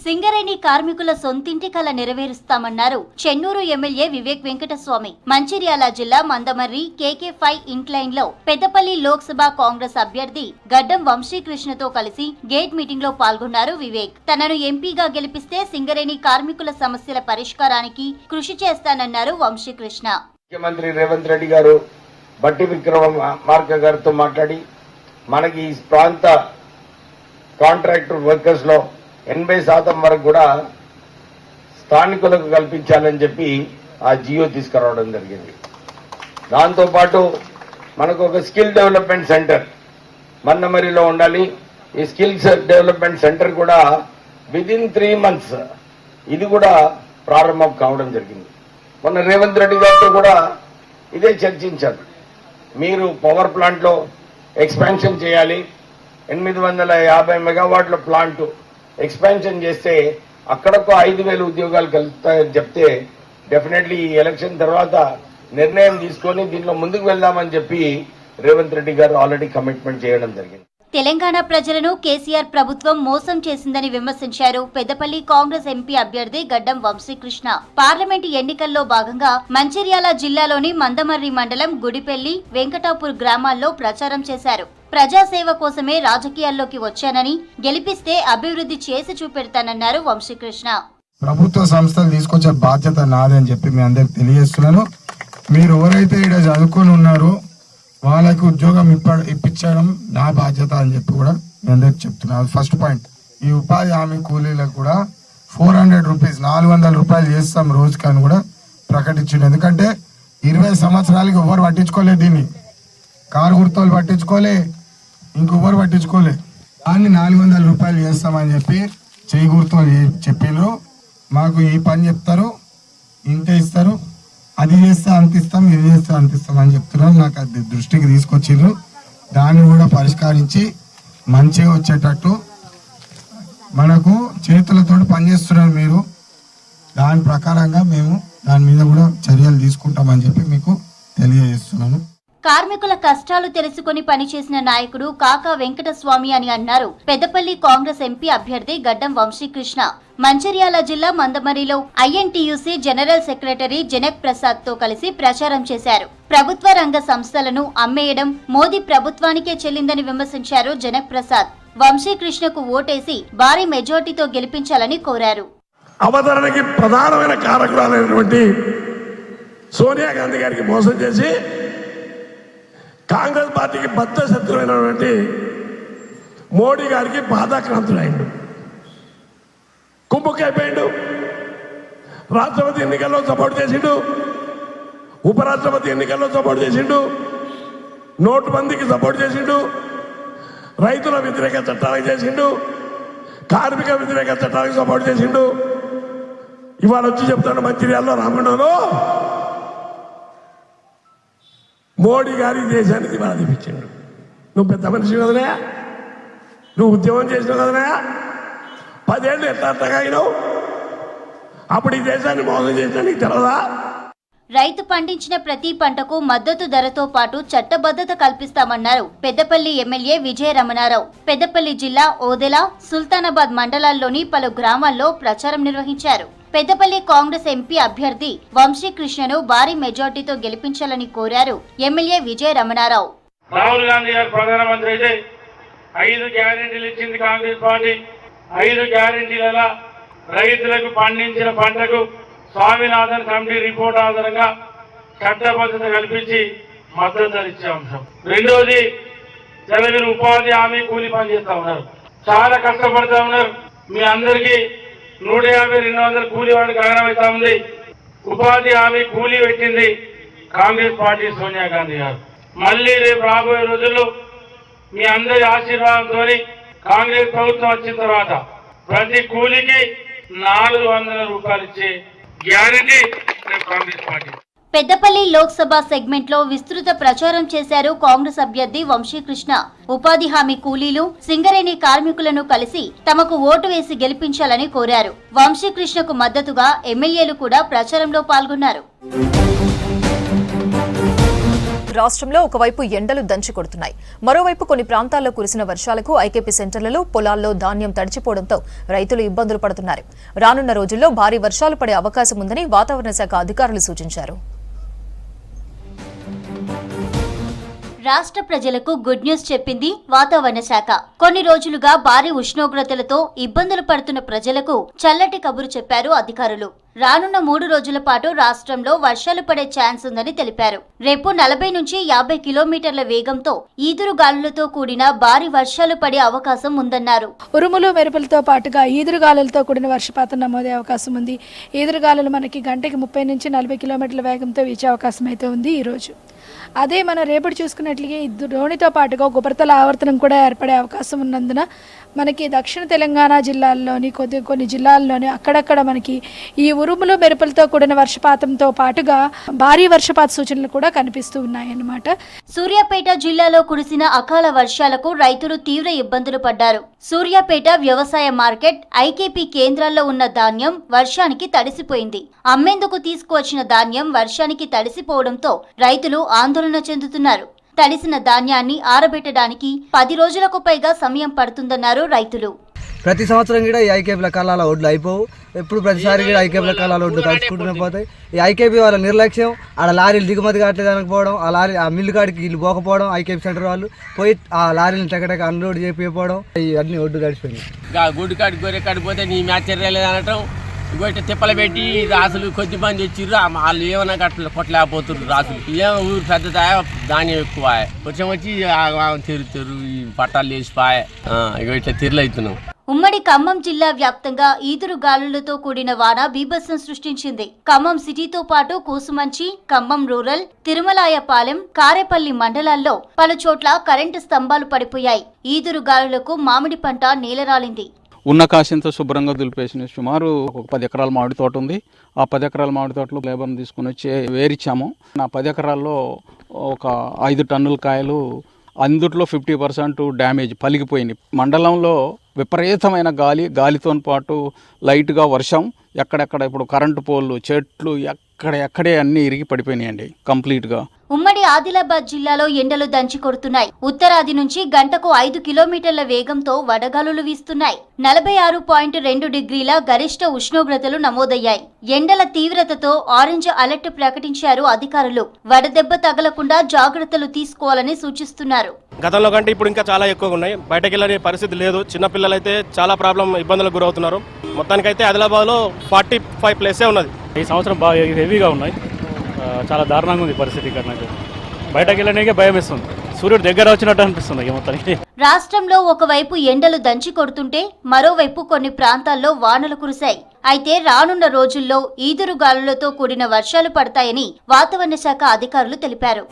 సింగరేణి కార్మికుల సొంతింటి కల నెరవేరుస్తామన్నారు చెన్నూరు ఎమ్మెల్యే వివేక్ వెంకటస్వామి. మంచిర్యాల జిల్లా మందమర్రి KK5 ఇంక్లైన్ లో పెద్దపల్లి లోక్సభ కాంగ్రెస్ అభ్యర్థి గడ్డం వంశీకృష్ణతో కలిసి గేట్ మీటింగ్ లో పాల్గొన్నారు వివేక్. తనను ఎంపీగా గెలిపిస్తే సింగరేణి కార్మికుల సమస్యల పరిష్కారానికి కృషి చేస్తానన్నారు వంశీకృష్ణ. ముఖ్యమంత్రి రేవంత్ రెడ్డి గారు బట్టి విక్రమార్క గారితో మాట్లాడి మనకి ఈ ప్రాంత కాంట్రాక్టర్ వర్కర్స్ లో 80% వరకు కూడా స్థానికులకు కల్పించాలని చెప్పి ఆ జియో తీసుకురావడం జరిగింది. దాంతోపాటు మనకు ఒక స్కిల్ డెవలప్మెంట్ సెంటర్ మన్నమరిలో ఉండాలి. ఈ స్కిల్ డెవలప్మెంట్ సెంటర్ కూడా విదిన్ 3 months ఇది కూడా ప్రారంభం కావడం జరిగింది. మొన్న రేవంత్ రెడ్డి గారితో కూడా ఇదే చర్చించారు. మీరు పవర్ ప్లాంట్లో ఎక్స్పాన్షన్ చేయాలి, 850 మెగావాట్ల ప్లాంట్ ఎక్స్పాన్షన్ చేస్తే అక్కడకు 5,000 ఉద్యోగాలు కలుగుతాయని చెప్తే డెఫినెట్లీ ఈ ఎలక్షన్ తర్వాత నిర్ణయం తీసుకొని దీనిలో ముందుకు వెళ్దామని చెప్పి రేవంత్ రెడ్డి గారు ఆల్రెడీ కమిట్మెంట్ చేయడం జరిగింది. తెలంగాణ ప్రజలను కేసీఆర్ ప్రభుత్వం మోసం చేసిందని విమర్శించారు పెద్దపల్లి కాంగ్రెస్ ఎంపీ అభ్యర్థి గడ్డం వంశీకృష్ణ. పార్లమెంటు ఎన్నికల్లో భాగంగా మంచిర్యాల జిల్లాలోని మందమర్రి మండలం గుడిపెల్లి, వెంకటాపూర్ గ్రామాల్లో ప్రచారం చేశారు. ప్రజాసేవ కోసమే రాజకీయాల్లోకి వచ్చానని, గెలిపిస్తే అభివృద్ధి చేసి చూపెడతానన్నారు వంశీకృష్ణ. ప్రభుత్వ సంస్థలు తీసుకొచ్చే బాధ్యత నాదని చెప్పి మీ అందరికి తెలియజేస్తున్నాను. మీరు ఎవరైతే ఇక్కడ చదువుకొని ఉన్నారో వాళ్ళకి ఉద్యోగం ఇప్పించడం నా బాధ్యత అని చెప్పి కూడా మీ అందరికి చెప్తున్నాను. ఫస్ట్ పాయింట్, ఈ ఉపాధి హామీ కూలీలకు కూడా 400 రూపీస్ 400 రూపాయలు చేస్తాం రోజుకని కూడా ప్రకటించింది. ఎందుకంటే 20 సంవత్సరాలకి ఎవరు పట్టించుకోలేదు, దీన్ని కారు గుర్తోలు పట్టించుకోలే, ఇంకొకరు పట్టించుకోలే. దాన్ని 400 రూపాయలు చేస్తామని చెప్పి చేయి గుర్తోలు చెప్పిండ్రు. మాకు ఈ పని చెప్తారు, ఇంత ఇస్తారు, అది చేస్తే అంత ఇస్తాం, ఇది చేస్తే అంత ఇస్తాం అని చెప్తున్నారు. నాకు అది దృష్టికి తీసుకొచ్చిండ్రు. దాన్ని కూడా పరిష్కరించి మంచిగా వచ్చేటట్టు మనకు చేతులతో పనిచేస్తున్నారు మీరు. దాని ప్రకారంగా మేము దాని మీద కూడా చర్యలు తీసుకుంటామని చెప్పి మీకు తెలియజేస్తున్నాను. కార్మికుల కష్టాలు తెలుసుకుని పనిచేసిన నాయకుడు కాకా వెంకటస్వామి అని అన్నారు పెద్దపల్లి కాంగ్రెస్ ఎంపీ అభ్యర్థి గడ్డం వంశీకృష్ణ. మంచిర్యాల జిల్లా మందమరిలో INTUC general secretary Janak Prasad తో కలిసి ప్రచారం చేశారు. ప్రభుత్వ రంగ సంస్థలను అమ్మేయడం మోదీ ప్రభుత్వానికే చెల్లిందని విమర్శించారు జనక్ ప్రసాద్. వంశీకృష్ణకు ఓటేసి భారీ మెజార్టీతో గెలిపించాలని కోరారు. అవతరణకి ప్రధానమైన కారకురాలైనటువంటి సోనియా గాంధీ గారికి మోసం చేసి కాంగ్రెస్ పార్టీకి బద్ద శత్రువైనటువంటి మోడీ గారికి బాధాక్రాంతుడైండు, కుంభకైపోయిండు. రాష్ట్రపతి ఎన్నికల్లో సపోర్ట్ చేసిండు, ఉపరాష్ట్రపతి ఎన్నికల్లో సపోర్ట్ చేసిండు, నోటు బందీకి సపోర్ట్ చేసిండు, రైతుల వ్యతిరేక చట్టాలకు చేసిండు, కార్మిక వ్యతిరేక చట్టాలకు సపోర్ట్ చేసిండు. ఇవాళ వచ్చి చెప్తాడు మంచిర్యాలలో రామన్నలో మోడీ గారి దేశానికి బాధిపించిండు. నువ్వు పెద్ద మనిషి కదనా, నువ్వు ఉద్యమం చేసినావు కదనా, 10 ఏళ్ళు ఎట్లా అయినావు, అప్పుడు ఈ దేశాన్ని మోసం చేసినా నీకు తెలదా? రైతు పండించిన ప్రతి పంటకు మద్దతు ధరతో పాటు చట్టబద్ధత కల్పిస్తామన్నారు పెద్దపల్లి ఎమ్మెల్యే విజయ రమణారావు. పెద్దపల్లి జిల్లా ఓదెల, సుల్తానాబాద్ మండలాల్లోని పలు గ్రామాల్లో ప్రచారం నిర్వహించారు. పెద్దపల్లి కాంగ్రెస్ ఎంపీ అభ్యర్థి వంశీకృష్ణను భారీ మెజార్టీతో గెలిపించాలని కోరారు ఎమ్మెల్యే విజయ రమణారావు. రాహుల్ గాంధీ గారు ప్రధానమంత్రి అయితే 5 గ్యారెంటీలు ఇచ్చింది కాంగ్రెస్ పార్టీ. 5 గ్యారెంటీల రైతులకు పండించిన పంటకు స్వామినాథన్ కమిటీ రిపోర్ట్ ఆధారంగా చట్టబద్ధత కల్పించి మద్దతు ఇచ్చే అంశం. రెండోది, తెలంగాణ ఉపాధి హామీ కూలీ పని చేస్తా ఉన్నారు, చాలా కష్టపడతా ఉన్నారు. మీ అందరికీ 150-200 కూలీ వాడికి అగనమవుతా ఉంది. ఉపాధి హామీ కూలీ పెట్టింది కాంగ్రెస్ పార్టీ, సోనియా గాంధీ గారు. మళ్ళీ రేపు రాబోయే రోజుల్లో మీ అందరి ఆశీర్వాదంతో కాంగ్రెస్ ప్రభుత్వం వచ్చిన తర్వాత ప్రతి కూలీకి 400 రూపాయలు ఇచ్చే guarantee Congress party. Peddapalli Lok Sabha segment లో విస్తృత ప్రచారం చేశారు కాంగ్రెస్ అభ్యర్థి వంశీకృష్ణ. ఉపాధి హామీ కూలీలు, సింగరేణి కార్మికులను కలిసి తమకు ఓటు వేసి గెలిపించాలని కోరారు. వంశీకృష్ణకు మద్దతుగా ఎమ్మెల్యేలు కూడా ప్రచారంలో పాల్గొన్నారు. రాష్ట్రంలో ఒకవైపు ఎండలు దంచి కొడుతున్నాయి, మరోవైపు కొన్ని ప్రాంతాల్లో కురిసిన వర్షాలకు ఐకేపీ సెంటర్లలో పొలాల్లో ధాన్యం తడిచిపోవడంతో రైతులు ఇబ్బందులు పడుతున్నారు. రానున్న రోజుల్లో భారీ వర్షాలు పడే అవకాశం ఉందని వాతావరణ శాఖ అధికారులు సూచించారు. రాష్ట్ర ప్రజలకు గుడ్ న్యూస్ చెప్పింది వాతావరణ శాఖ. కొన్ని రోజులుగా భారీ ఉష్ణోగ్రతలతో ఇబ్బందులు పడుతున్న ప్రజలకు చల్లటి కబురు చెప్పారు అధికారులు. రానున్న 3 రోజుల పాటు రాష్ట్రంలో వర్షాలు పడే ఛాన్స్ ఉందని తెలిపారు. రేపు 40 నుంచి 50 కిలోమీటర్ల వేగంతో ఈదురు గాలులతో కూడిన భారీ వర్షాలు పడే అవకాశం ఉందన్నారు. ఉరుములు మెరుపులతో పాటుగా ఈదురుగాలులతో కూడిన వర్షపాతం నమోదే అవకాశం ఉంది. ఈదురుగాలులు మనకి గంటకి 30 నుంచి 40 కిలోమీటర్ల వేగంతో వీచే అవకాశం అయితే ఉంది ఈ రోజు. అదే మనం రేపటి చూసుకున్నట్లయితే ఈ ద్రోణితో పాటుగా ఉపరితల ఆవర్తనం కూడా ఏర్పడే అవకాశం ఉన్నందున మనకి దక్షిణ తెలంగాణ జిల్లాల్లోని కొన్ని జిల్లాల్లోని అక్కడక్కడ మనకి ఈ ఉరుములు మెరుపులతో కూడిన వర్షపాతంతో పాటుగా భారీ వర్షపాత సూచనలు కూడా కనిపిస్తూ ఉన్నాయన్నమాట. సూర్యాపేట జిల్లాలో కురిసిన అకాల వర్షాలకు రైతులు తీవ్ర ఇబ్బందులు పడ్డారు. సూర్యాపేట వ్యవసాయ మార్కెట్, ఐకేపీ కేంద్రాల్లో ఉన్న ధాన్యం వర్షానికి తడిసిపోయింది. అమ్మేందుకు తీసుకువచ్చిన ధాన్యం వర్షానికి తడిసిపోవడంతో రైతులు ఆందోళన చెందుతున్నారు. తడిసిన ధాన్యాన్ని ఆరబెట్టడానికి 10 రోజులకు పైగా సమయం పడుతుందన్నారు రైతులు. ప్రతి సంవత్సరం కూడా ఈ ఐకేపీల కాలాల ఒడ్లు అయిపోవు. ఎప్పుడు ప్రతిసారి కూడా ఐకేపీల కాలాల ఒడ్లు తడుచుకుంటూనే పోతాయి. ఈ ఐకేపీ వాళ్ళ నిర్లక్ష్యం, ఆడ లారీలు దిగుమతి కావట్లేదు అనకపోవడం, ఆ మిల్లు కాడికి వీళ్ళు పోకపోవడం, ఐకేపీ సెంటర్ వాళ్ళు పోయి ఆ లారీలు టెకటెక అన్లోడ్ చేయకపోవడం, ఇవన్నీ ఒడ్డు తడిచిపోయినాయి. గుడి కాడికి గొర్రె కాడికి పోతే నీ మ్యాచ్ లేదు అనటం, ఇంకోటి తిప్పలు పెట్టి రాసులు కొద్ది మంది వచ్చిర్రు, వాళ్ళు ఏమన్నా కొట్టలేకపోతున్నారు. రాసులు ఏమో ఊరు పెద్దదా, ధాన్యం ఎక్కువ కొంచెం వచ్చి తిరుగుతారు, ఈ పట్టాలు లేచిపోయా, ఇక ఇట్లా తిరలు అవుతున్నాం. ఉమ్మడి ఖమ్మం జిల్లా వ్యాప్తంగా ఈదురు గాలులతో కూడిన వాన బీభత్సం సృష్టించింది. ఖమ్మం సిటీతో పాటు కూసుమంచి, ఖమ్మం రూరల్, తిరుమలాయపాలెం, కారేపల్లి మండలాల్లో పలు చోట్ల కరెంటు స్తంభాలు పడిపోయాయి. ఈదురు గాలులకు మామిడి పంట నేలరాలింది. ఉన్న కాశంతో శుభ్రంగా దులిపేసిన సుమారు ఒక 10 ఎకరాల మామిడి తోట ఉంది. ఆ 10 ఎకరాల మామిడి తోటలో లేబర్ని తీసుకుని వచ్చి వేరిచ్చాము. నా 10 ఎకరాల్లో ఒక 5 టన్నుల కాయలు, అందుట్లో 50% డ్యామేజ్ పలిగిపోయినాయి. మండలంలో విపరీతమైన గాలితో పాటు లైట్గా వర్షం, ఎక్కడెక్కడ ఇప్పుడు కరెంటు పోల్లు, చెట్లు ఎక్కడే అన్ని ఇరిగి పడిపోయినాయండి కంప్లీట్గా. ఉమ్మడి ఆదిలాబాద్ జిల్లాలో ఎండలు దంచి కొడుతున్నాయి. ఉత్తరాది నుంచి గంటకు 5 కిలోమీటర్ల వేగంతో వడగాలులు వీస్తున్నాయి. 46.2 డిగ్రీల గరిష్ట ఉష్ణోగ్రతలు నమోదయ్యాయి. ఎండల తీవ్రతతో ఆరెంజ్ అలర్ట్ ప్రకటించారు అధికారులు. వడదెబ్బ తగలకుండా జాగ్రత్తలు తీసుకోవాలని సూచిస్తున్నారు. గతంలో కంటే ఇప్పుడు ఇంకా చాలా ఎక్కువగా ఉన్నాయి. బయటకు వెళ్ళే పరిస్థితి లేదు. చిన్నపిల్లలు అయితే చాలా ఇబ్బందులకు గురవుతున్నారు. మొత్తానికైతే ఆదిలాబాద్లో 45+ ఉన్నది. ఈ సంవత్సరం బాగా హెవీగా ఉన్నాయి. చాలా దారుణంగా ఉంది పరిస్థితి. ఇక్కడ నాకు బయటకు వెళ్ళడానికే భయం వేస్తుంది. సూర్యుడు దగ్గర వచ్చినట్టు అనిపిస్తుంది మొత్తానికి. రాష్ట్రంలో ఒకవైపు ఎండలు దంచి కొడుతుంటే మరోవైపు కొన్ని ప్రాంతాల్లో వానలు కురిశాయి. అయితే రానున్న రోజుల్లో ఈదురు గాలులతో కూడిన వర్షాలు పడతాయని వాతావరణ శాఖ అధికారులు తెలిపారు.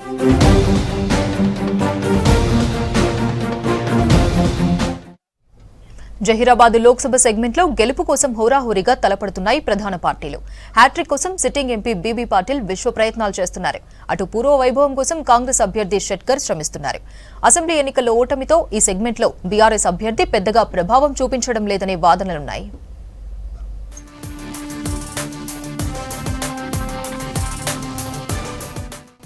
జహీరాబాద్ లోక్సభ సెగ్మెంట్లో గెలుపు కోసం హోరాహోరీగా తలపడుతున్నాయి ప్రధాన పార్టీలు. హ్యాట్రిక్ కోసం సిట్టింగ్ ఎంపీ బీబీ పాటిల్ విశ్వ ప్రయత్నాలు చేస్తున్నారు. అటు పూర్వ వైభవం కోసం కాంగ్రెస్ అభ్యర్థి షెట్కర్ శ్రమిస్తున్నారు. అసెంబ్లీ ఎన్నికల్లో ఓటమితో ఈ సెగ్మెంట్లో బీఆర్ఎస్ అభ్యర్థి పెద్దగా ప్రభావం చూపించడం లేదనే వాదనలున్నాయి.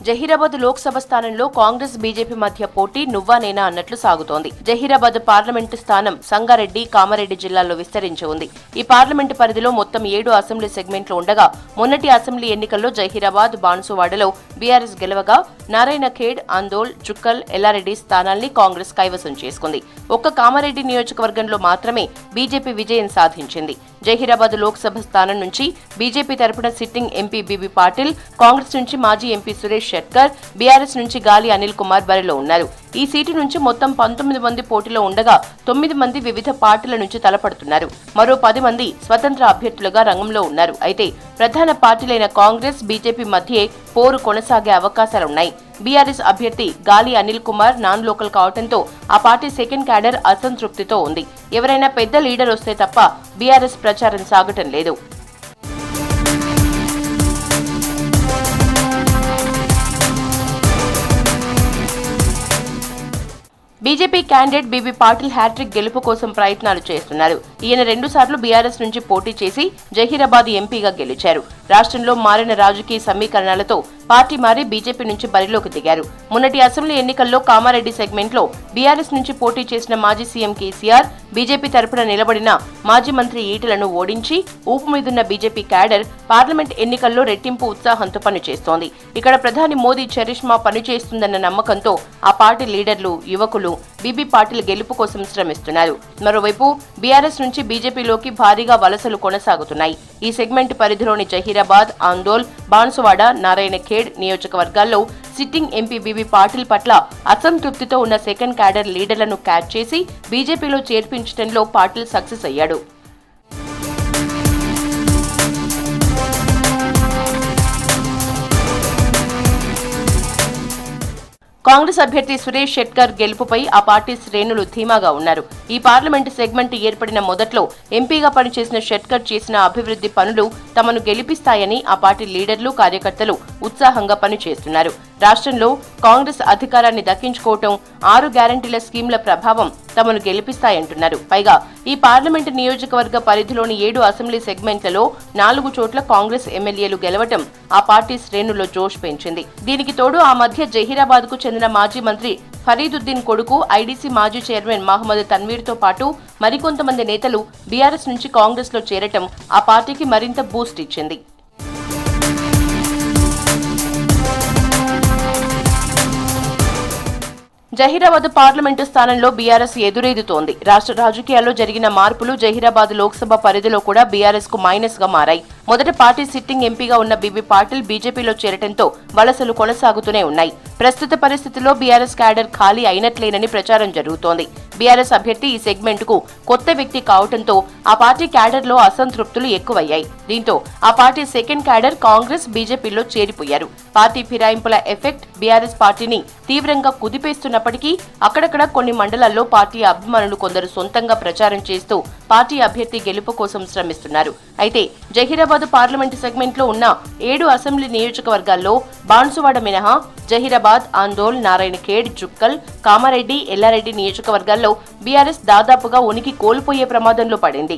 జహీరాబాద్ లోక్సభ స్థానంలో కాంగ్రెస్ బీజేపీ మధ్య పోటీ నువ్వా నేనా అన్నట్లు సాగుతోంది. జహీరాబాద్ పార్లమెంటు స్థానం సంగారెడ్డి, కామారెడ్డి జిల్లాల్లో విస్తరించి ఉంది. ఈ పార్లమెంటు పరిధిలో మొత్తం 7 అసెంబ్లీ సెగ్మెంట్లు ఉండగా మొన్నటి అసెంబ్లీ ఎన్నికల్లో జహీరాబాద్, బాన్సువాడలో బీఆర్ఎస్ గెలవగా నారాయణఖేడ్, ఆందోళ్, చుక్కల్, ఎల్లారెడ్డి స్థానాల్ని కాంగ్రెస్ కైవసం చేసుకుంది. ఒక్క కామారెడ్డి నియోజకవర్గంలో మాత్రమే బీజేపీ విజయం సాధించింది. జహీరాబాద్ లోక్సభ స్థానం నుంచి బీజేపీ తరపున sitting MP BB Patil, Congress నుంచి మాజీ ఎంపీ సురేష్ షెట్కర్, బీఆర్ఎస్ నుంచి గాలి అనిల్ కుమార్ బరిలో ఉన్నారు. ఈ సీటు నుంచి మొత్తం 19 మంది పోటీలో ఉండగా 9 మంది వివిధ పార్టీల నుంచి తలపడుతున్నారు. మరో 10 మంది స్వతంత్ర అభ్యర్థులుగా రంగంలో ఉన్నారు. అయితే ప్రధాన పార్టీలైన కాంగ్రెస్, బీజేపీ మధ్యే పోరు కొనసాగే అవకాశాలున్నాయి. బీఆర్ఎస్ అభ్యర్థి గాలి అనిల్ కుమార్ నాన్ లోకల్ కావడంతో ఆ పార్టీ సెకండ్ క్యాడర్ అసంతృప్తితో ఉంది. ఎవరైనా పెద్ద లీడర్ వస్తే తప్ప బీఆర్ఎస్ ప్రచారం సాగటం లేదు. BJP candidate BB Patil hat trick గెలుపు కోసం ప్రయత్నాలు చేస్తున్నారు. ఈయన 2 సార్లు బీఆర్ఎస్ నుంచి పోటీ చేసి జహీరాబాద్ ఎంపీగా గెలిచారు. రాష్ట్రంలో మారిన రాజకీయ సమీకరణాలతో పార్టీ మారి బీజేపీ నుంచి బరిలోకి దిగారు. మొన్నటి అసెంబ్లీ ఎన్నికల్లో కామారెడ్డి సెగ్మెంట్లో బీఆర్ఎస్ నుంచి పోటీ చేసిన మాజీ సీఎం కేసీఆర్, బీజేపీ తరపున నిలబడిన మాజీ మంత్రి ఈటలను ఓడించి ఊపు మీదున్న బీజేపీ క్యాడర్ పార్లమెంట్ ఎన్నికల్లో రెట్టింపు ఉత్సాహంతో పనిచేస్తోంది. ఇక్కడ ప్రధాని మోదీ చరిష్మా పనిచేస్తుందన్న నమ్మకంతో ఆ పార్టీ లీడర్లు, యువకులు బీబీ పాటిల్ గెలుపు కోసం శ్రమిస్తున్నారు. మరోవైపు బీఆర్ఎస్ నుంచి బీజేపీలోకి భారీగా వలసలు కొనసాగుతున్నాయి. ఈ సెగ్మెంట్ పరిధిలోని జహీరాబాద్, ఆందోళ్, బాన్సువాడ, నారాయణఖేడ్ నియోజకవర్గాల్లో సిట్టింగ్ ఎంపీ బీబీ పాటిల్ పట్ల అసంతృప్తితో ఉన్న సెకండ్ క్యాడర్ లీడర్లను క్యాచ్ చేసి బీజేపీలో చేర్పించడంలో పాటిల్ సక్సెస్ అయ్యాడు. కాంగ్రెస్ అభ్యర్థి సురేష్ షెట్కర్ గెలుపుపై ఆ పార్టీ శ్రేణులు ధీమాగా ఉన్నారు. ఈ పార్లమెంటు సెగ్మెంట్ ఏర్పడిన మొదట్లో ఎంపీగా పనిచేసిన షెట్కర్ చేసిన అభివృద్ధి పనులు తమను గెలిపిస్తాయని ఆ పార్టీ లీడర్లు, కార్యకర్తలు ఉత్సాహంగా పనిచేస్తున్నారు. రాష్ట్రంలో కాంగ్రెస్ అధికారాన్ని దక్కించుకోవటం, 6 గ్యారంటీల స్కీమ్ల ప్రభావం తమను గెలిపిస్తాయంటున్నారు. పైగా ఈ పార్లమెంటు నియోజకవర్గ పరిధిలోని 7 అసెంబ్లీ సెగ్మెంట్లలో 4 చోట్ల కాంగ్రెస్ ఎమ్మెల్యేలు గెలవటం ఆ పార్టీ శ్రేణుల్లో జోష్ పెంచింది. దీనికి తోడు ఆ మధ్య జహీరాబాద్ కు చెందిన మాజీ మంత్రి ఫరీదుద్దీన్ కొడుకు ఐడీసీ మాజీ చైర్మన్ మహమ్మద్ తన్వీర్తో పాటు మరికొంతమంది నేతలు బీఆర్ఎస్ నుంచి కాంగ్రెస్ లో చేరటం ఆ పార్టీకి మరింత బూస్ట్ ఇచ్చింది. జహీరాబాద్ పార్లమెంటు స్థానంలో బీఆర్ఎస్ ఎదురెదుతోంది. రాష్ట్ర రాజకీయాల్లో జరిగిన మార్పులు జహీరాబాద్ లోక్సభ పరిధిలో కూడా బీఆర్ఎస్ కు మైనస్ గా మారాయి. మొదట పార్టీ సిట్టింగ్ ఎంపీగా ఉన్న బీబీ పాటిల్ బీజేపీలో చేరటంతో వలసలు కొనసాగుతూనే ఉన్నాయి. ప్రస్తుత పరిస్థితుల్లో బీఆర్ఎస్ క్యాడర్ ఖాళీ అయినట్లేనని ప్రచారం జరుగుతోంది. బీఆర్ఎస్ అభ్యర్థి ఈ సెగ్మెంట్ కు కొత్త వ్యక్తి కావడంతో ఆ పార్టీ క్యాడర్ లో అసంతృప్తులు ఎక్కువయ్యాయి. దీంతో ఆ పార్టీ సెకండ్ క్యాడర్ కాంగ్రెస్, బీజేపీలో చేరిపోయారు. పార్టీ ఫిరాయింపుల ఎఫెక్ట్ బీఆర్ఎస్ పార్టీని తీవ్రంగా కుదిపేస్తున్నప్పటికీ అక్కడక్కడ కొన్ని మండలాల్లో పార్టీ అభిమానులు కొందరు సొంతంగా ప్రచారం చేస్తూ పార్టీ అభ్యర్థి గెలుపు కోసం శ్రమిస్తున్నారు. అయితే జహీరాబాద్ పార్లమెంటు సెగ్మెంట్ లో ఉన్న 7 అసెంబ్లీ నియోజకవర్గాల్లో బాన్సువాడ మినహా జహీరాబాద్, ఆందోళ్, నారాయణఖేడ్, చుక్కల్, కామారెడ్డి, ఎల్లారెడ్డి నియోజకవర్గాల్లో బీఆర్ఎస్ దాదాపుగా ఉనికి కోల్పోయే ప్రమాదంలో పడింది.